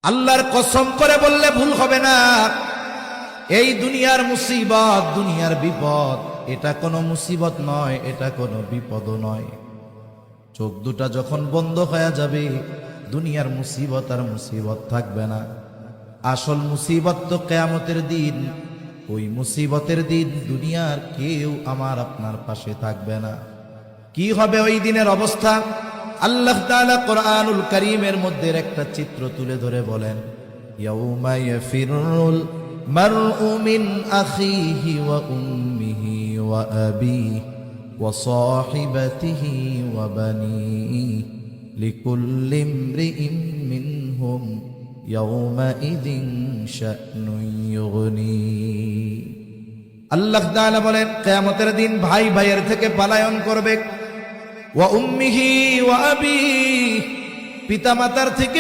আল্লাহর কসম করে বললে ভুল হবে না, এই দুনিয়ার মুসিবত, দুনিয়ার বিপদ, এটা কোনো মুসিবত নয়, এটা কোনো বিপদও নয়। চোখ দুটা যখন বন্ধ হয়ে যাবে, দুনিয়ার মুসিবত আর মুসিবত থাকবে না। আসল মুসিবত তো কিয়ামতের দিন। ওই মুসিবতের দিন দুনিয়ার কেউ আমার আপনার পাশে থাকবে না। কি হবে ওই দিনের অবস্থা? আল্লাহ তাআলা কোরআনুল কারীমের মধ্যে একটা চিত্র তুলে ধরে বলেন, ইয়াউমা ইয়াফিরুল মারউ মিন আখিহি ওয়া উম্মিহি ওয়া আবিহি ওয়া সাহিবাতিহি ওয়া বানিহি লিকুল্লি ইমরিইন মিনহুম ইয়াউমাইযিন শা'নুন ইউগনি। আল্লাহ তাআলা বলেন, কিয়ামতের দিন ভাই ভাইয়ের থেকে পলায়ন করবে। ওয়া উম্মিহি ওয়া আবিহি, পিতা মাতার থেকে